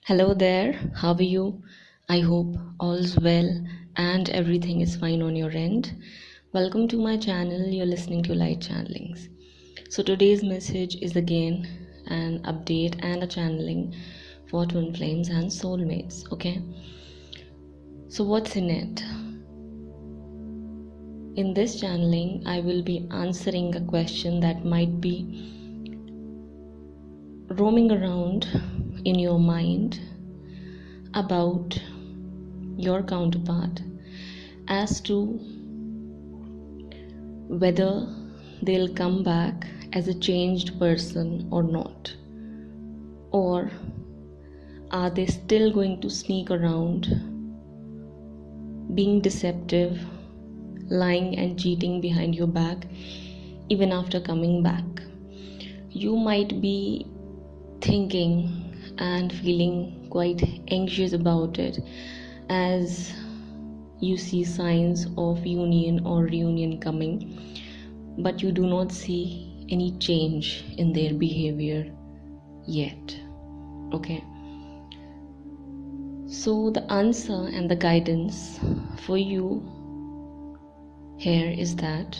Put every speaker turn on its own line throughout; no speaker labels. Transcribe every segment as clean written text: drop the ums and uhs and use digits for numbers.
Hello there, how are you? I hope all's well and everything is fine on your end. Welcome to my channel, you're listening to Light Channelings. So today's message is again an update and a channeling for twin flames and soulmates, okay? So what's in it? In this channeling, I will be answering a question that might be roaming around in your mind about your counterpart as to whether they'll come back as a changed person or not, or are they still going to sneak around being deceptive, lying and cheating behind your back even after coming back. You might be thinking and feeling quite anxious about it as you see signs of union or reunion coming, but you do not see any change in their behavior yet. Okay, so the answer and the guidance for you here is that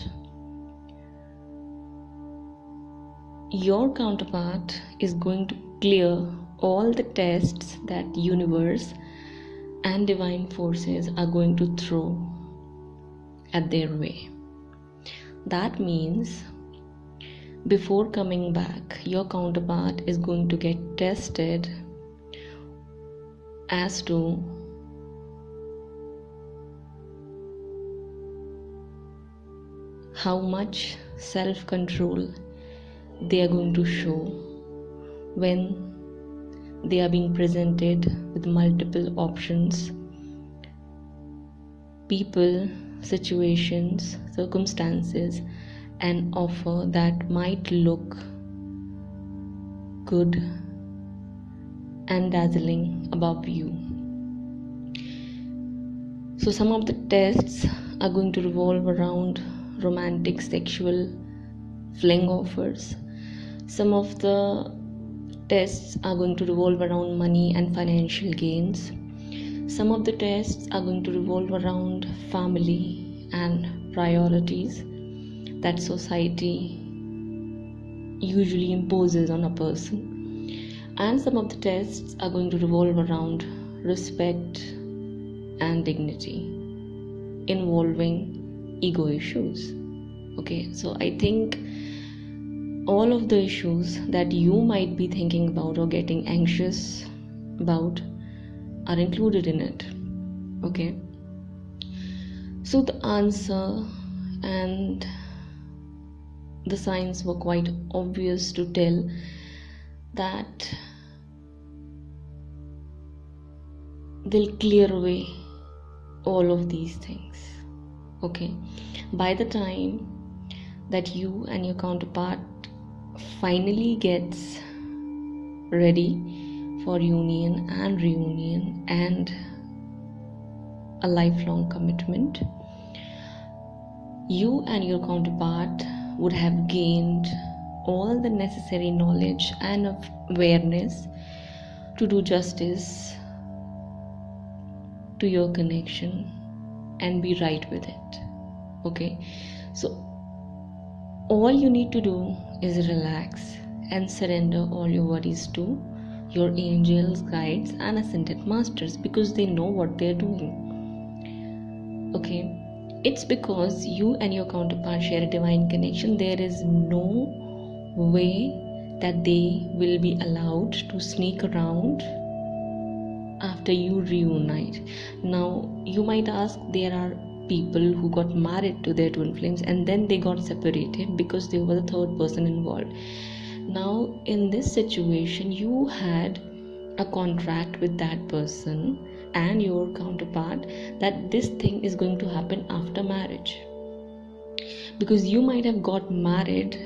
your counterpart is going to clear all the tests that universe and divine forces are going to throw at their way. That means before coming back, your counterpart is going to get tested as to how much self-control they are going to show when they are being presented with multiple options, people, situations, circumstances, an offer that might look good and dazzling above you. So some of the tests are going to revolve around romantic sexual fling offers. Some of the tests are going to revolve around money and financial gains. Some of the tests are going to revolve around family and priorities that society usually imposes on a person. And some of the tests are going to revolve around respect and dignity, involving ego issues. Okay, so I think all of the issues that you might be thinking about or getting anxious about are included in it. Okay, so the answer and the signs were quite obvious to tell that they'll clear away all of these things. Okay, by the time that you and your counterpart finally gets ready for union and reunion and a lifelong commitment, you and your counterpart would have gained all the necessary knowledge and awareness to do justice to your connection and be right with it. Okay, so all you need to do is relax and surrender all your worries to your angels, guides, and ascended masters, because they know what they're doing. Okay, it's because you and your counterpart share a divine connection. There is no way that they will be allowed to sneak around after you reunite. Now, you might ask, there are people who got married to their twin flames and then they got separated because they were the third person involved. Now in this situation, you had a contract with that person and your counterpart that this thing is going to happen after marriage, because you might have got married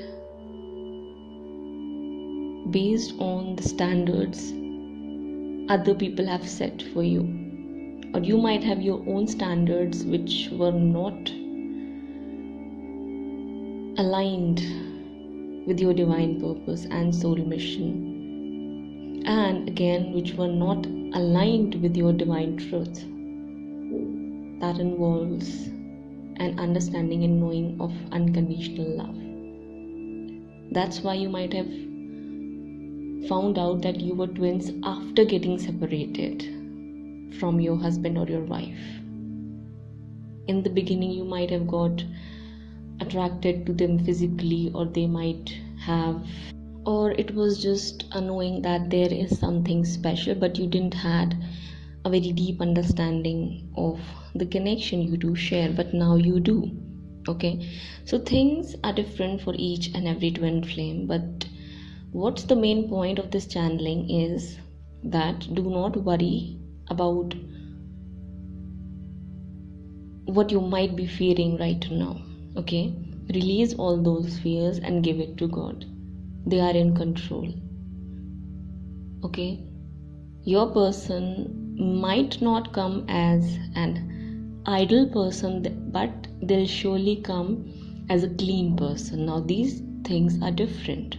based on the standards other people have set for you, or you might have your own standards which were not aligned with your divine purpose and soul mission. and again which were not aligned with your divine truth. That involves an understanding and knowing of unconditional love. That's why you might have found out that you were twins after getting separated from your husband or your wife. In the beginning, you might have got attracted to them physically, or they might have, or it was just a knowing that there is something special, but you didn't had a very deep understanding of the connection you do share, but now you do. Okay, so things are different for each and every twin flame, but what's the main point of this channeling is that do not worry about what you might be fearing right now. Okay, release all those fears and give it to God. They are in control. Okay, your person might not come as an idle person, but they'll surely come as a clean person. Now these things are different.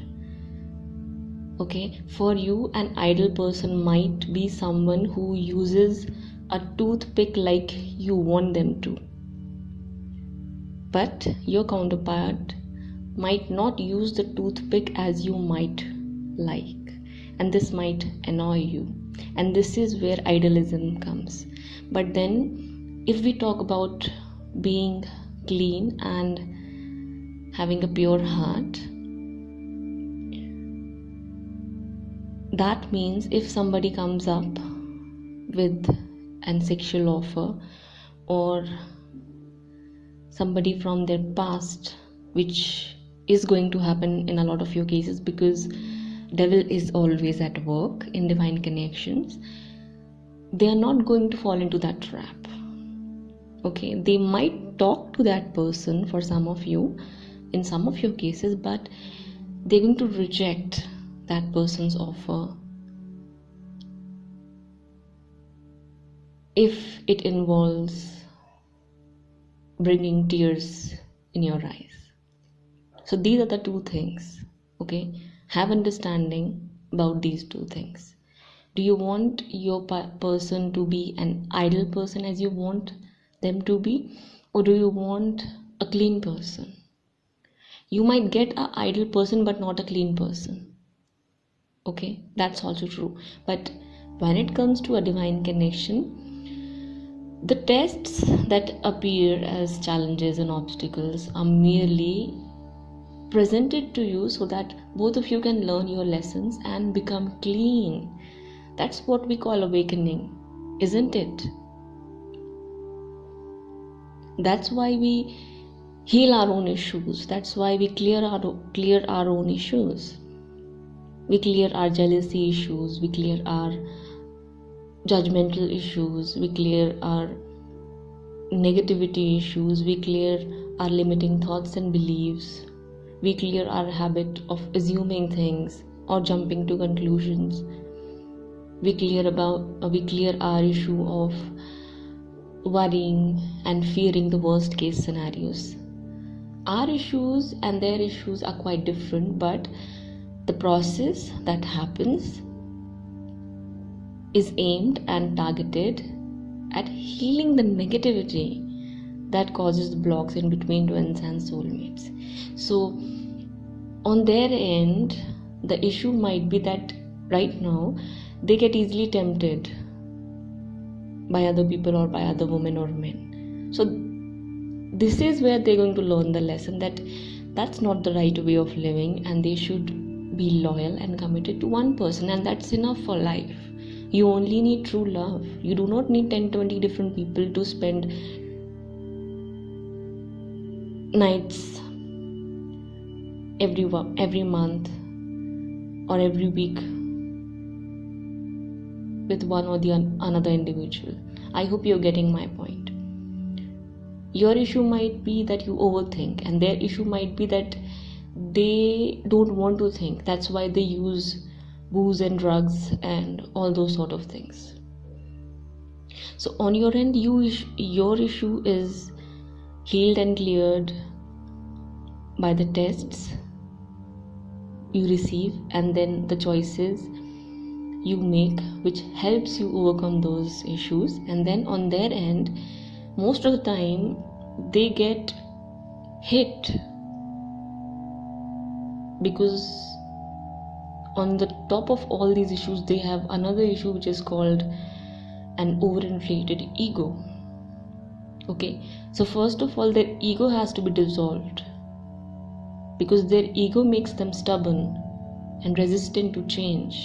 Okay, for you, an idle person might be someone who uses a toothpick like you want them to, but your counterpart might not use the toothpick as you might like, and this might annoy you, and this is where idealism comes. But then if we talk about being clean and having a pure heart, that means if somebody comes up with an sexual offer, or somebody from their past, which is going to happen in a lot of your cases because devil is always at work in divine connections, they are not going to fall into that trap. Okay, they might talk to that person for some of you in some of your cases, but they're going to reject that person's offer if it involves bringing tears in your eyes. So these are the two things. Okay, have understanding about these two things. Do you want your person to be an idle person as you want them to be, or do you want a clean person? You might get an idle person but not a clean person. Okay, that's also true. But when it comes to a divine connection, the tests that appear as challenges and obstacles are merely presented to you so that both of you can learn your lessons and become clean. That's what we call awakening, isn't it? That's why we heal our own issues. That's why we clear our own issues. We clear our jealousy issues, we clear our judgmental issues, we clear our negativity issues, we clear our limiting thoughts and beliefs, we clear our habit of assuming things or jumping to conclusions. We clear our issue of worrying and fearing the worst case scenarios. Our issues and their issues are quite different, but the process that happens is aimed and targeted at healing the negativity that causes blocks in between twins and soulmates. So on their end, the issue might be that right now they get easily tempted by other people or by other women or men. So this is where they're going to learn the lesson that that's not the right way of living, and they should be loyal and committed to one person, and that's enough for life. You only need true love. You do not need 10-20 different people to spend nights every month or every week with one or the another individual. I hope you're getting my point. Your issue might be that you overthink, and their issue might be that they don't want to think. That's why they use booze and drugs and all those sort of things. So on your end, your issue is healed and cleared by the tests you receive, and then the choices you make which helps you overcome those issues, and then on their end, most of the time they get hit because on the top of all these issues they have another issue which is called an overinflated ego. Okay, so first of all, their ego has to be dissolved, because their ego makes them stubborn and resistant to change.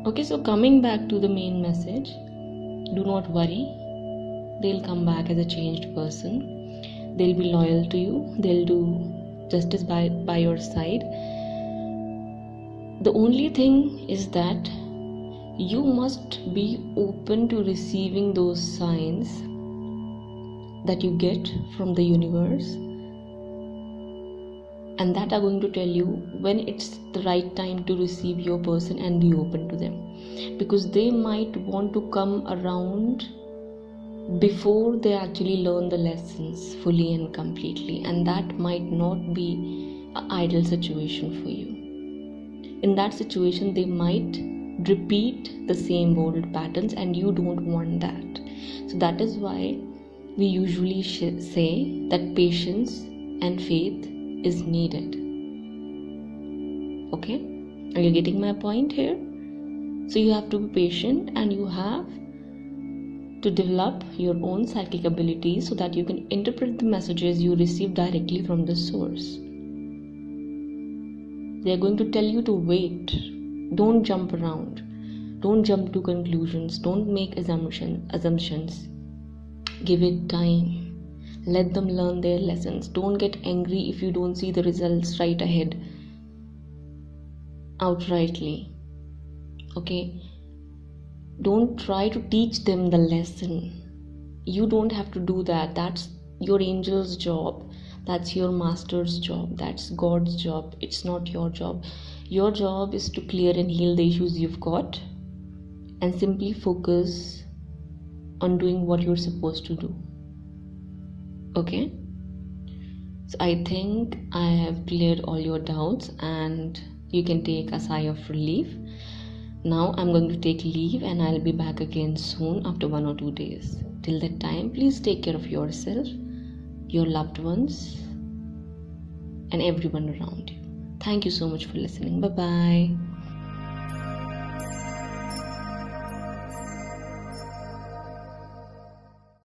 Okay, so coming back to the main message, do not worry, they'll come back as a changed person. They'll be loyal to you, they'll do justice by your side. The only thing is that you must be open to receiving those signs that you get from the universe, and that are going to tell you when it's the right time to receive your person, and be open to them, because they might want to come around before they actually learn the lessons fully and completely, and that might not be an ideal situation for you. In that situation, they might repeat the same old patterns, and you don't want that. So that is why we usually say that patience and faith is needed. Okay, are you getting my point here? So you have to be patient, and you have to develop your own psychic abilities so that you can interpret the messages you receive directly from the source. They are going to tell you to wait. Don't jump around. Don't jump to conclusions. Don't make assumptions. Give it time. Let them learn their lessons. Don't get angry if you don't see the results right ahead, outrightly. Okay? Don't try to teach them the lesson. You don't have to do that. That's your angel's job. That's your master's job. That's God's job. It's not your job. Your job is to clear and heal the issues you've got, and simply focus on doing what you're supposed to do. Okay? So I think I have cleared all your doubts, and you can take a sigh of relief. Now I'm going to take leave, and I'll be back again soon after 1 or 2 days. Till that time, please take care of yourself, your loved ones, and everyone around you. Thank you so much for listening. Bye-bye.